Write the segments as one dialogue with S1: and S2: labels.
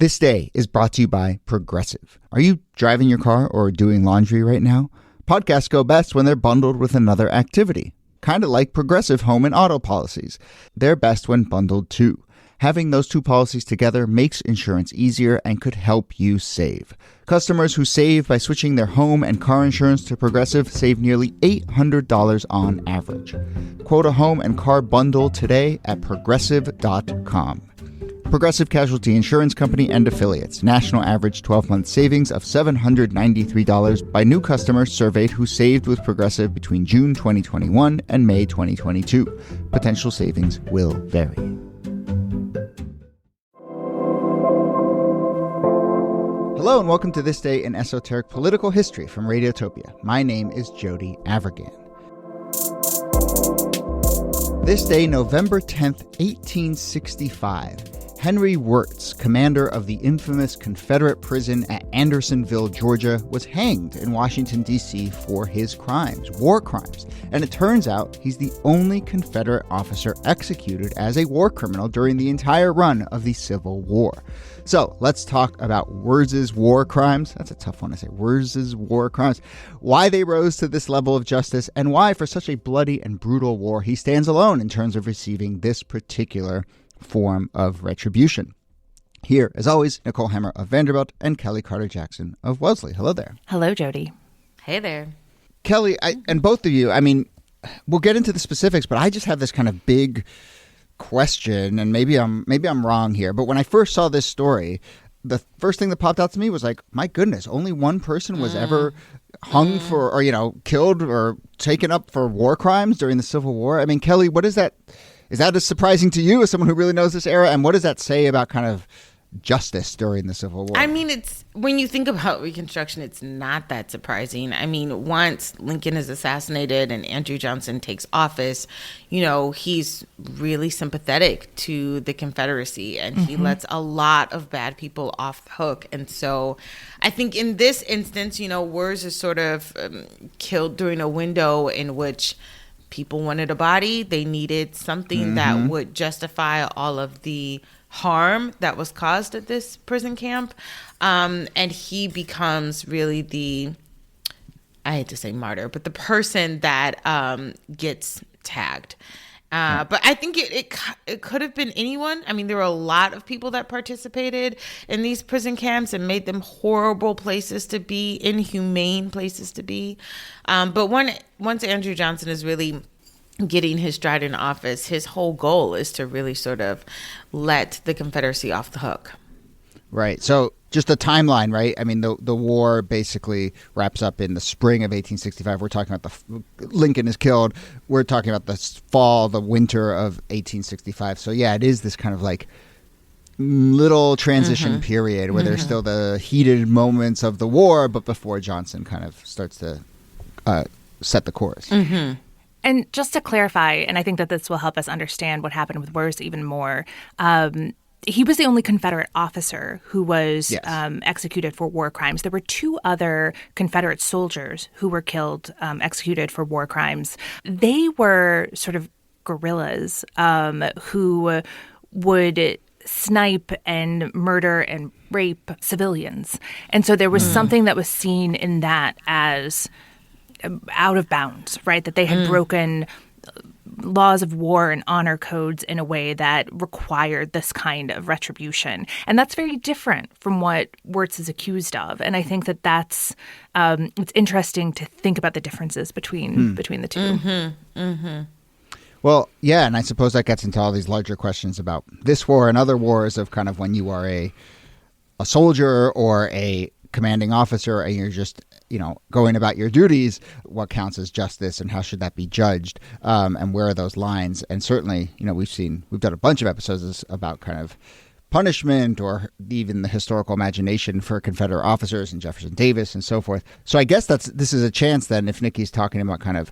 S1: This day is brought to you by Progressive. Are you driving your car or doing laundry right now? Podcasts go best when they're bundled with another activity, kind of like Progressive home and auto policies. They're best when bundled too. Having those two policies together makes insurance easier and could help you save. Customers who save by switching their home and car insurance to Progressive save nearly $800 on average. Quote a home and car bundle today at Progressive.com. Progressive Casualty Insurance Company and Affiliates. National average 12-month savings of $793 by new customers surveyed who saved with Progressive between June 2021 and May 2022. Potential savings will vary. Hello and welcome to This Day in Esoteric Political History from Radiotopia. My name is Jody Avirgan. This day, November 10th, 1865. Henry Wirz, commander of the infamous Confederate prison at Andersonville, Georgia, was hanged in Washington, D.C. for his crimes, war crimes. And it turns out he's the only Confederate officer executed as a war criminal during the entire run of the Civil War. So let's talk about Wirz's war crimes. That's a tough one to say. Wirz's war crimes. Why they rose to this level of justice and why, for such a bloody and brutal war, he stands alone in terms of receiving this particular form of retribution. Here, as always, Nicole Hammer of Vanderbilt and Kellie Carter-Jackson of Wellesley. Hello there.
S2: Hello, Jody.
S3: Hey there.
S1: Kellie, and both of you, I mean, we'll get into the specifics, but I just have this kind of big question, and maybe I'm wrong here, but when I first saw this story, the first thing that popped out to me was like, my goodness, only one person was ever hung for, or, killed or taken up for war crimes during the Civil War. I mean, Kellie, what is that? Is that as surprising to you as someone who really knows this era? And what does that say about kind of justice during the Civil War?
S3: I mean, it's when you think about Reconstruction, it's not that surprising. I mean, once Lincoln is assassinated and Andrew Johnson takes office, he's really sympathetic to the Confederacy and he lets a lot of bad people off the hook. And so I think in this instance, Wirz is sort of killed during a window in which people wanted a body. They needed something that would justify all of the harm that was caused at this prison camp. And he becomes really I hate to say martyr, but the person that gets tagged. But I think it could have been anyone. I mean, there were a lot of people that participated in these prison camps and made them horrible places to be, inhumane places to be. But once Andrew Johnson is really getting his stride in office, his whole goal is to really sort of let the Confederacy off the hook.
S1: Right. So just the timeline, right? I mean, the war basically wraps up in the spring of 1865. We're talking about Lincoln is killed. We're talking about the winter of 1865. So yeah, it is this kind of like little transition period where there's still the heated moments of the war, but before Johnson kind of starts to set the course.
S2: And just to clarify, and I think that this will help us understand what happened with Wirz even more, he was the only Confederate officer who was executed for war crimes. There were two other Confederate soldiers who were killed, executed for war crimes. They were sort of guerrillas who would snipe and murder and rape civilians. And so there was something that was seen in that as out of bounds, right? That they had broken laws of war and honor codes in a way that required this kind of retribution. And that's very different from what Wirz is accused of. And I think that that's it's interesting to think about the differences between the two.
S1: Well, yeah, and I suppose that gets into all these larger questions about this war and other wars of kind of when you are a soldier or a commanding officer and you're just going about your duties, what counts as justice and how should that be judged, and where are those lines? And certainly, we've done a bunch of episodes about kind of punishment or even the historical imagination for Confederate officers and Jefferson Davis and so forth. So I guess this is a chance then, if Niki's talking about kind of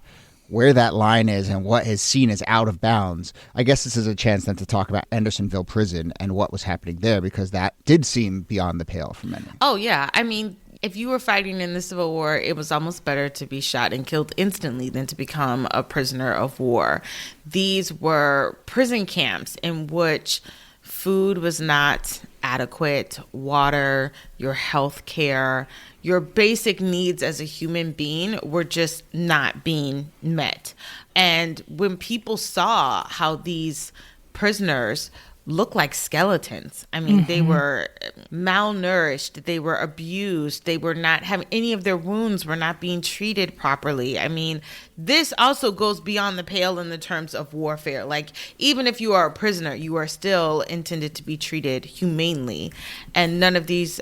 S1: where that line is and what is seen as out of bounds, I guess this is a chance then to talk about Andersonville Prison and what was happening there, because that did seem beyond the pale for many.
S3: Oh, yeah. I mean, if you were fighting in the Civil War, it was almost better to be shot and killed instantly than to become a prisoner of war. These were prison camps in which food was not adequate water, your health care, your basic needs as a human being were just not being met. And when people saw how these prisoners look like skeletons. I mean, they were malnourished. They were abused. They were not having any of their wounds were not being treated properly. I mean, this also goes beyond the pale in the terms of warfare. Like, even if you are a prisoner, you are still intended to be treated humanely. And none of these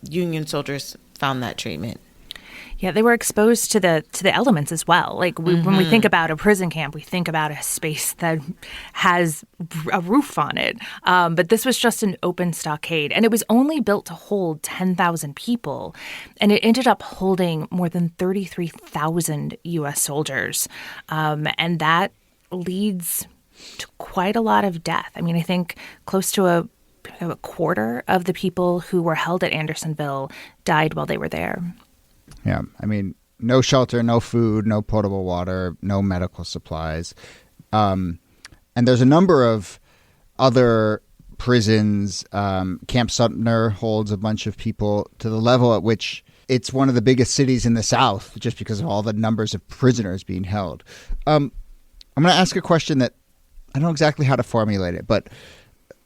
S3: Union soldiers found that treatment.
S2: Yeah, they were exposed to the elements as well. Like when we think about a prison camp, we think about a space that has a roof on it. But this was just an open stockade, and it was only built to hold 10,000 people, and it ended up holding more than 33,000 U.S. soldiers, and that leads to quite a lot of death. I mean, I think close to a quarter of the people who were held at Andersonville died while they were there.
S1: Yeah, I mean, no shelter, no food, no potable water, no medical supplies. And there's a number of other prisons. Camp Sumter holds a bunch of people to the level at which it's one of the biggest cities in the South just because of all the numbers of prisoners being held. I'm going to ask a question that I don't know exactly how to formulate it, but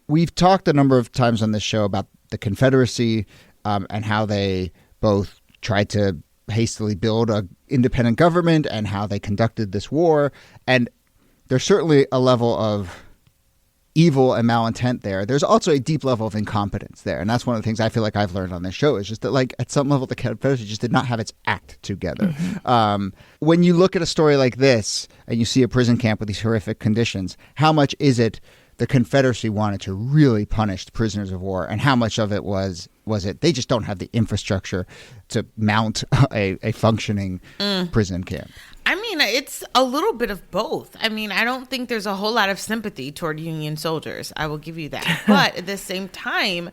S1: we've talked a number of times on this show about the Confederacy and how they both tried to hastily build an independent government and how they conducted this war. And there's certainly a level of evil and malintent there. There's also a deep level of incompetence there. And that's one of the things I feel like I've learned on this show is just that, like, at some level, the Confederacy just did not have its act together. When you look at a story like this and you see a prison camp with these horrific conditions, how much is it the Confederacy wanted to really punish prisoners of war, and how much of it was it they just don't have the infrastructure to mount a functioning prison camp?
S3: I mean, it's a little bit of both. I mean, I don't think there's a whole lot of sympathy toward Union soldiers. I will give you that. But at the same time,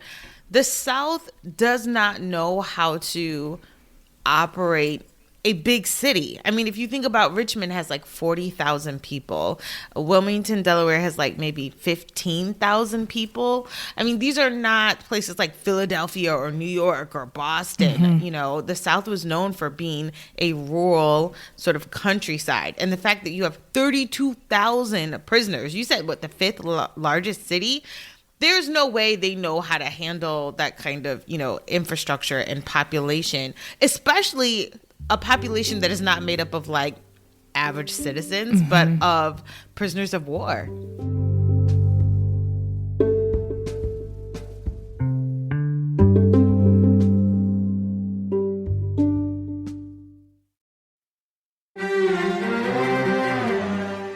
S3: the South does not know how to operate a big city. I mean, if you think about Richmond has like 40,000 people. Wilmington, Delaware has like maybe 15,000 people. I mean, these are not places like Philadelphia or New York or Boston. You know, the South was known for being a rural sort of countryside. And the fact that you have 32,000 prisoners, you said, what, the fifth largest city? There's no way they know how to handle that kind of, you know, infrastructure and population, especially a population that is not made up of like average citizens, but of prisoners of war.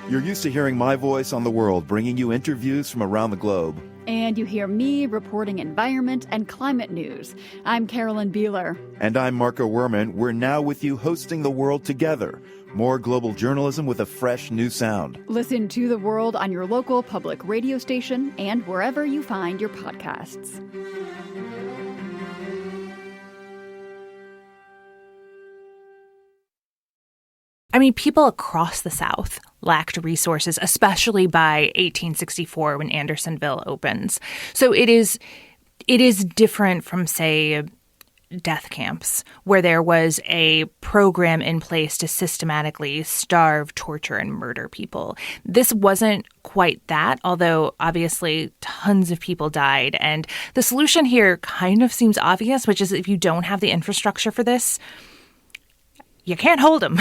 S4: You're used to hearing my voice on the world, bringing you interviews from around the globe.
S5: And you hear me reporting environment and climate news. I'm Carolyn Beeler.
S4: And I'm Marco Werman. We're now with you hosting The World Together. More global journalism with a fresh new sound.
S5: Listen to The World on your local public radio station and wherever you find your podcasts.
S2: I mean, people across the South lacked resources, especially by 1864 when Andersonville opens. So it is different from, say, death camps, where there was a program in place to systematically starve, torture, and murder people. This wasn't quite that, although obviously tons of people died. And the solution here kind of seems obvious, which is if you don't have the infrastructure for this, you can't hold them.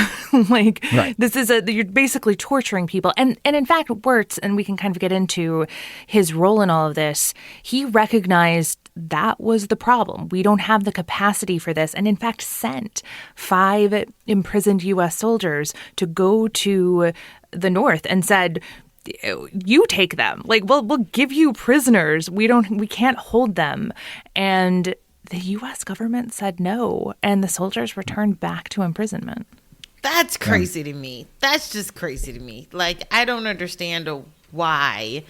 S2: This is you're basically torturing people. And in fact, Wirz, and we can kind of get into his role in all of this, he recognized that was the problem. We don't have the capacity for this. And in fact, sent 5 imprisoned U.S. soldiers to go to the North and said, you take them. Like, we'll give you prisoners. We can't hold them. And the U.S. government said no, and the soldiers returned back to imprisonment.
S3: That's crazy to me. That's just crazy to me. Like, I don't understand why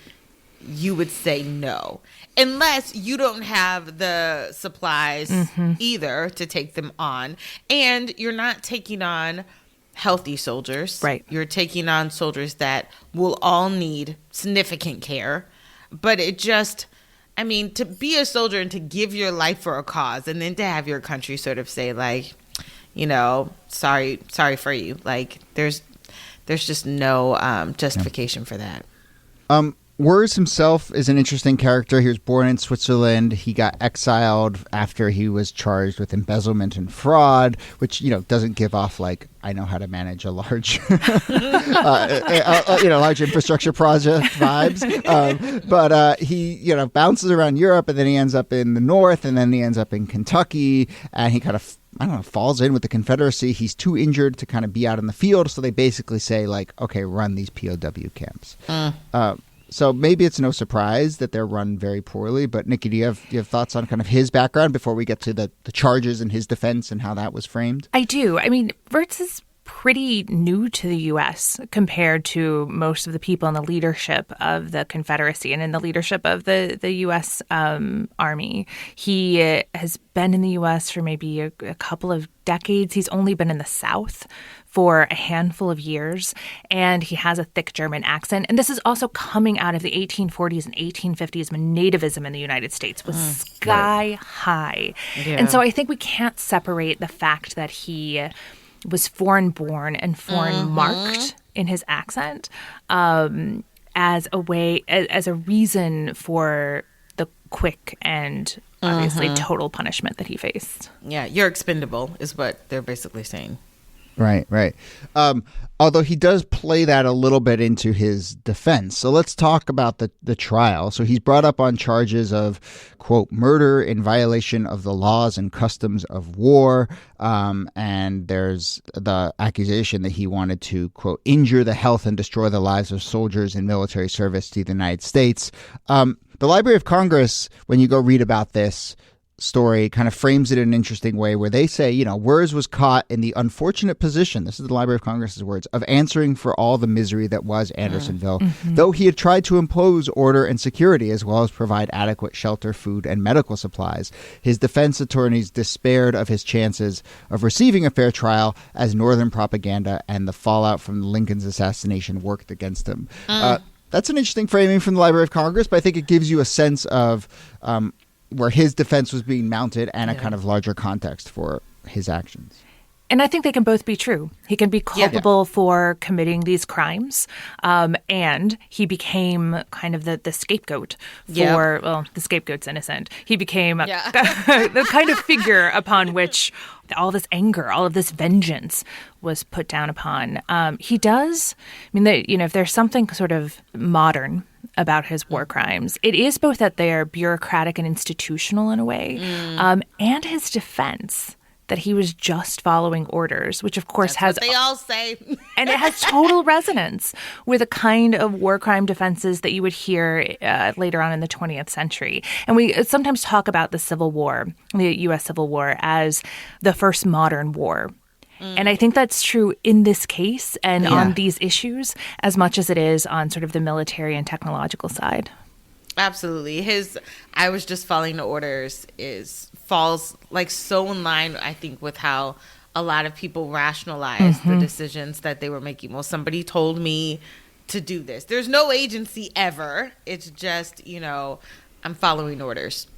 S3: you would say no, unless you don't have the supplies either to take them on, and you're not taking on healthy soldiers. Right. You're taking on soldiers that will all need significant care, but it just... I mean, to be a soldier and to give your life for a cause, and then to have your country sort of say, like, you know, sorry for you. Like, there's just no justification for that.
S1: Wirz himself is an interesting character. He was born in Switzerland. He got exiled after he was charged with embezzlement and fraud, which, you know, doesn't give off like, I know how to manage a large, large infrastructure project vibes. But he, you know, bounces around Europe, and then he ends up in the North, and then he ends up in Kentucky, and he kind of, falls in with the Confederacy. He's too injured to kind of be out in the field, so they basically say, like, okay, run these POW camps. So maybe it's no surprise that they're run very poorly. But Niki, do you have thoughts on kind of his background before we get to the charges and his defense and how that was framed?
S2: I do. I mean, Wirz is pretty new to the U.S. compared to most of the people in the leadership of the Confederacy and in the leadership of the U.S. Army. He has been in the U.S. for maybe a couple of decades. He's only been in the South for a handful of years, and he has a thick German accent. And this is also coming out of the 1840s and 1850s when nativism in the United States was sky high. Yeah. And so I think we can't separate the fact that he was foreign-born and foreign-marked in his accent as a reason for the quick and obviously total punishment that he faced.
S3: Yeah, you're expendable is what they're basically saying.
S1: Right. Although he does play that a little bit into his defense. So let's talk about the trial. So he's brought up on charges of, quote, murder in violation of the laws and customs of war. And there's the accusation that he wanted to, quote, injure the health and destroy the lives of soldiers in military service to the United States. The Library of Congress, when you go read about this story, kind of frames it in an interesting way where they say, you know, Wirz was caught in the unfortunate position, this is the Library of Congress's words, of answering for all the misery that was Andersonville, though he had tried to impose order and security as well as provide adequate shelter, food, and medical supplies. His defense attorneys despaired of his chances of receiving a fair trial as Northern propaganda and the fallout from Lincoln's assassination worked against him. That's an interesting framing from the Library of Congress, but I think it gives you a sense of where his defense was being mounted and a kind of larger context for his actions.
S2: And I think they can both be true. He can be culpable for committing these crimes, and he became kind of the scapegoat for, well, the scapegoat's innocent. He became the kind of figure upon which all this anger, all of this vengeance was put down upon. He does, I mean, if there's something sort of modern about his war crimes, it is both that they're bureaucratic and institutional in a way, and his defense that he was just following orders, which of course
S3: That's what they all say.
S2: And it has total resonance with a kind of war crime defenses that you would hear later on in the 20th century. And we sometimes talk about the Civil War, the U.S. Civil War, as the first modern war. And I think that's true in this case and on these issues as much as it is on sort of the military and technological side.
S3: Absolutely. His I was just following the orders falls like so in line, I think, with how a lot of people rationalize the decisions that they were making. Well, somebody told me to do this. There's no agency ever. It's just, I'm following orders.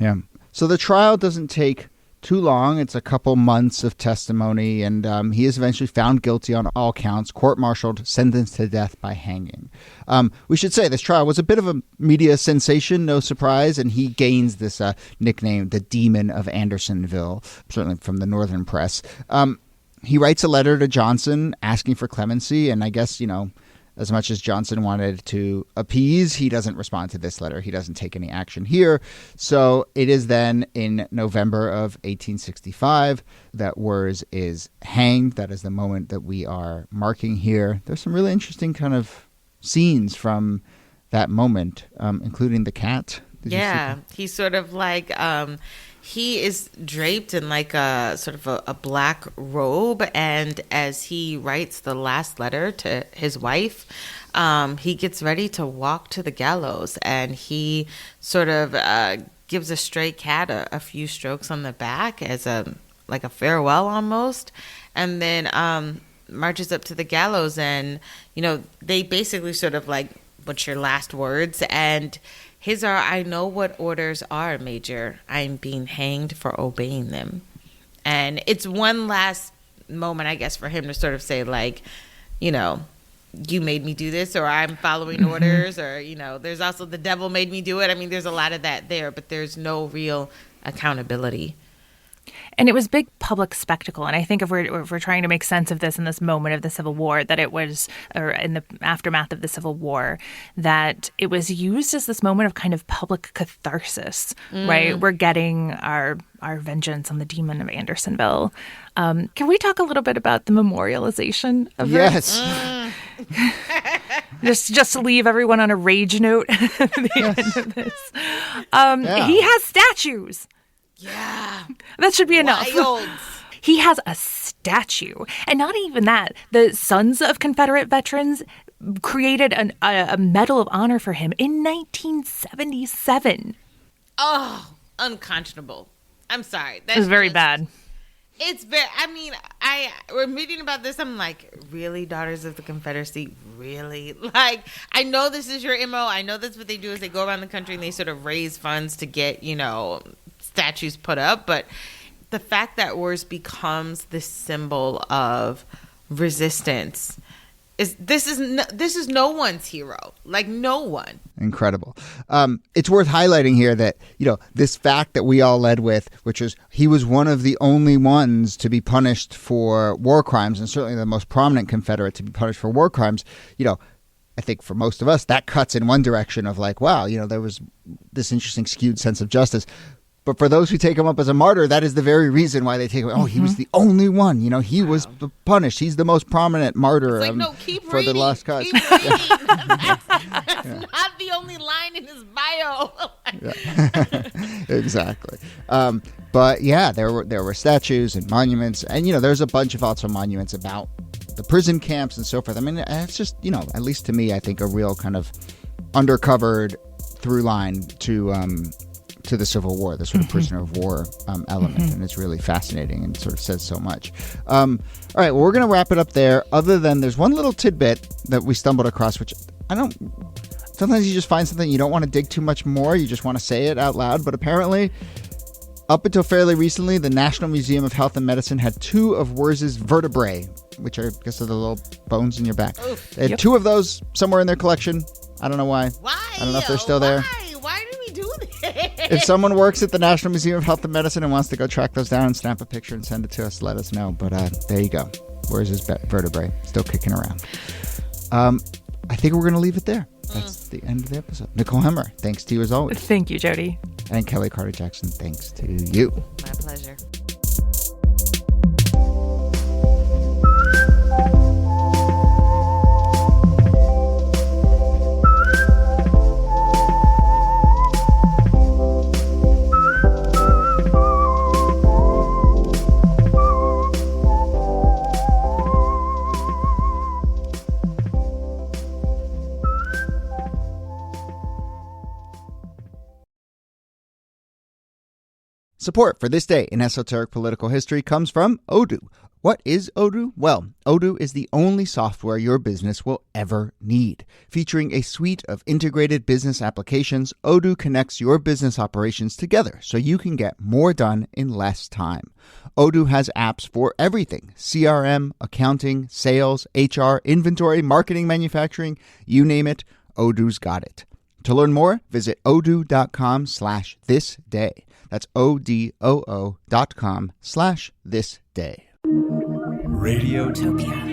S1: Yeah. So the trial doesn't take too long. It's a couple months of testimony, and he is eventually found guilty on all counts, court-martialed, sentenced to death by hanging. We should say this trial was a bit of a media sensation, no surprise, and he gains this nickname, the Demon of Andersonville, certainly from the Northern press. He writes a letter to Johnson asking for clemency, and I guess, as much as Johnson wanted to appease, he doesn't respond to this letter. He doesn't take any action here. So it is then in November of 1865 that Wirz is hanged. That is the moment that we are marking here. There's some really interesting kind of scenes from that moment, including the cat.
S3: Yeah, he's sort of like... he is draped in like a sort of a black robe, and as he writes the last letter to his wife, he gets ready to walk to the gallows, and he sort of gives a stray cat a few strokes on the back as a farewell almost, and then marches up to the gallows, and they basically sort of like, what's your last words? And His are, I know what orders are, Major. I'm being hanged for obeying them. And it's one last moment, I guess, for him to sort of say, like, you know, you made me do this, or I'm following orders, or, you know, there's also the devil made me do it. I mean, there's a lot of that there, but there's no real accountability.
S2: And it was big public spectacle. And I think if we're trying to make sense of this in this moment of the Civil War, that it was, or in the aftermath of the Civil War, that it was used as this moment of kind of public catharsis, right? We're getting our vengeance on the demon of Andersonville. Can we talk a little bit about the memorialization of
S1: Yes.
S2: just to leave everyone on a rage note at the end of this. He has statues.
S3: Yeah.
S2: That should be enough.
S3: Wild.
S2: He has a statue. And not even that. The sons of Confederate veterans created a Medal of Honor for him in 1977.
S3: Oh, unconscionable. I'm sorry.
S2: It was very bad.
S3: It's very, I mean, we're reading about this. I'm like, really, Daughters of the Confederacy? Really? Like, I know this is your MO. I know that's what they do is they go around the country and they sort of raise funds to get, you know, statues put up. But the fact that Wirz becomes this symbol of resistance this is no one's hero. Like, no one.
S1: Incredible. It's worth highlighting here that, you know, this fact that we all led with, which is he was one of the only ones to be punished for war crimes, and certainly the most prominent Confederate to be punished for war crimes. You know, I think for most of us, that cuts in one direction of like, wow, you know, there was this interesting skewed sense of justice. But for those who take him up as a martyr, that is the very reason why they take him. Oh, he was the only one. You know, he was punished. He's the most prominent martyr
S3: for
S1: the lost cause.
S3: Keep reading. That's not the only line in his bio.
S1: Exactly. But yeah, there were statues and monuments, and you know, there's a bunch of also monuments about the prison camps and so forth. I mean, it's just, you know, at least to me, I think a real kind of undercovered through line to the Civil War, the sort of prisoner of war element, and it's really fascinating and sort of says so much. All right, well, we're going to wrap it up there, other than there's one little tidbit that we stumbled across, which sometimes you just find something you don't want to dig too much more, you just want to say it out loud, but apparently, up until fairly recently, the National Museum of Health and Medicine had 2 of Wirz's vertebrae, which are, I guess, are the little bones in your back. Oof. They had 2 of those somewhere in their collection. I don't know why.
S3: Why?
S1: I don't know if they're still there.
S3: Why do we do this?
S1: If someone works at the National Museum of Health and Medicine and wants to go track those down and snap a picture and send it to us, let us know. But there you go. Where's his vertebrae? Still kicking around. I think we're going to leave it there. That's the end of the episode. Nicole Hemmer, thanks to you as always.
S2: Thank you, Jody.
S1: And Kellie Carter-Jackson, thanks to you.
S3: My pleasure.
S1: Support for This Day in Esoteric Political History comes from Odoo. What is Odoo? Well, Odoo is the only software your business will ever need. Featuring a suite of integrated business applications, Odoo connects your business operations together so you can get more done in less time. Odoo has apps for everything: CRM, accounting, sales, HR, inventory, marketing, manufacturing, you name it, Odoo's got it. To learn more, visit odoo.com/thisday. That's odoo.com/thisday.
S6: Radiotopia.